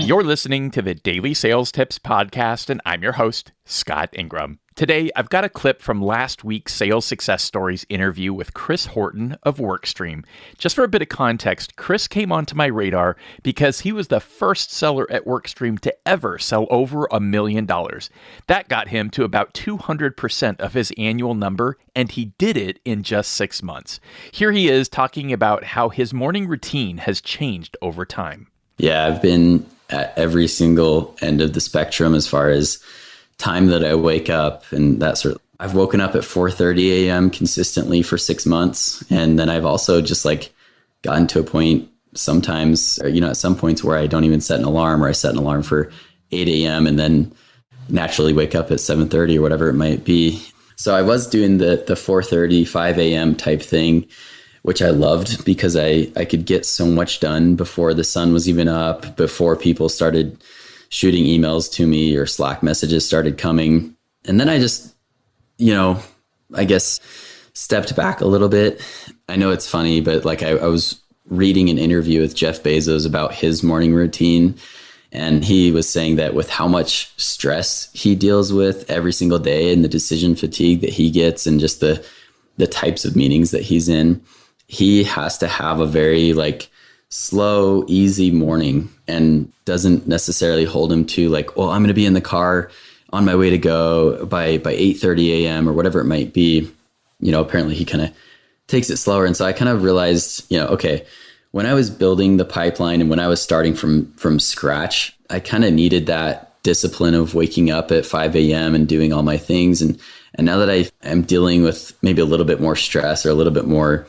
You're listening to the Daily Sales Tips podcast, and I'm your host, Scott Ingram. Today, I've got a clip from last week's Sales Success Stories interview with Chris Horton of Workstream. Just for a bit of context, Chris came onto my radar because he was the first seller at Workstream to ever sell over $1 million. That got him to about 200% of his annual number, and he did it in just 6 months. Here he is talking about how his morning routine has changed over time. Yeah, I've been at every single end of the spectrum as far as time that I wake up and that sort of. I've woken up at 4:30 a.m. consistently for 6 months. And then I've also just gotten to a point sometimes, at some points where I don't even set an alarm, or I set an alarm for 8 a.m. and then naturally wake up at 7:30 or whatever it might be. So I was doing the 4:30, 5 a.m. type thing, which I loved because I could get so much done before the sun was even up, before people started shooting emails to me or Slack messages started coming. And then I just, I guess stepped back a little bit. I know it's funny, but I was reading an interview with Jeff Bezos about his morning routine. And he was saying that with how much stress he deals with every single day and the decision fatigue that he gets and just the types of meetings that he's in, he has to have a very slow, easy morning, and doesn't necessarily hold him to I'm going to be in the car on my way to go by 8:30 a.m. or whatever it might be. Apparently he kind of takes it slower. And so I kind of realized, okay, when I was building the pipeline and when I was starting from scratch, I kind of needed that discipline of waking up at 5 a.m. and doing all my things. And now that I am dealing with maybe a little bit more stress or a little bit more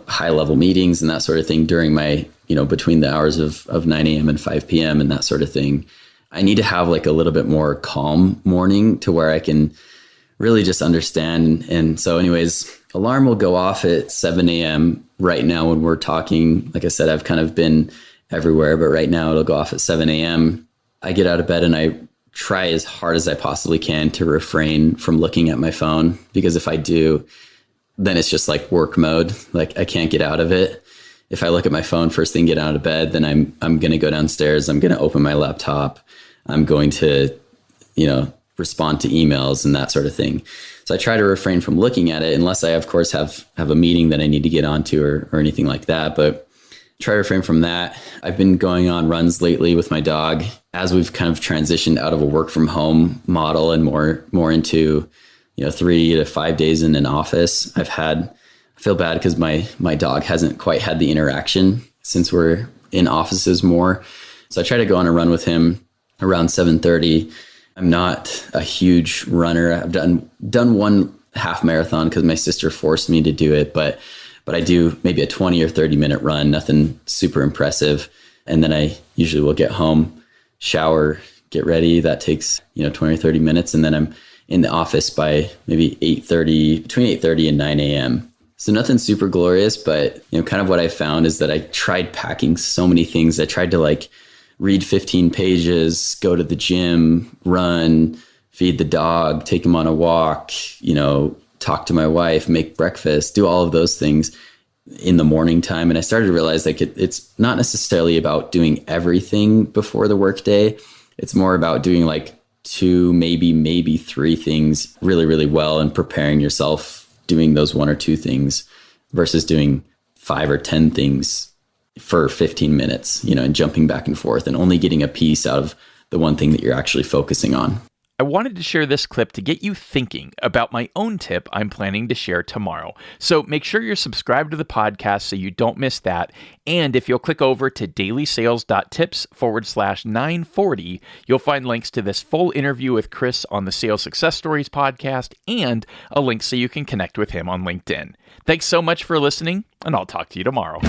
high level meetings and that sort of thing during my, between the hours of 9 a.m. and 5 p.m. and that sort of thing, I need to have a little bit more calm morning to where I can really just understand. And so anyways, alarm will go off at 7 a.m. right now when we're talking. Like I said, I've kind of been everywhere, but right now it'll go off at 7 a.m. I get out of bed and I try as hard as I possibly can to refrain from looking at my phone, because if I do, then it's just work mode. I can't get out of it. If I look at my phone first thing, get out of bed, then I'm going to go downstairs. I'm going to open my laptop. I'm going to, respond to emails and that sort of thing. So I try to refrain from looking at it unless I, of course, have a meeting that I need to get onto or anything like that. But try to refrain from that. I've been going on runs lately with my dog as we've kind of transitioned out of a work from home model and more into 3 to 5 days in an office. I feel bad because my dog hasn't quite had the interaction since we're in offices more. So I try to go on a run with him around 7:30. I'm not a huge runner. I've done one half marathon because my sister forced me to do it, but I do maybe a 20 or 30 minute run, nothing super impressive. And then I usually will get home, shower, get ready. That takes 20 or 30 minutes. And then I'm in the office by maybe 8:30, between 8:30 and 9 a.m. So nothing super glorious, but kind of what I found is that I tried packing so many things. I tried to read 15 pages, go to the gym, run, feed the dog, take him on a walk, talk to my wife, make breakfast, do all of those things in the morning time. And I started to realize it's not necessarily about doing everything before the workday. It's more about doing 2, maybe 3 things really, really well and preparing yourself doing those 1 or 2 things versus doing 5 or 10 things for 15 minutes, and jumping back and forth and only getting a piece out of the one thing that you're actually focusing on. I wanted to share this clip to get you thinking about my own tip I'm planning to share tomorrow. So make sure you're subscribed to the podcast so you don't miss that. And if you'll click over to DailySales.Tips/940, you'll find links to this full interview with Chris on the Sales Success Stories podcast and a link so you can connect with him on LinkedIn. Thanks so much for listening, and I'll talk to you tomorrow.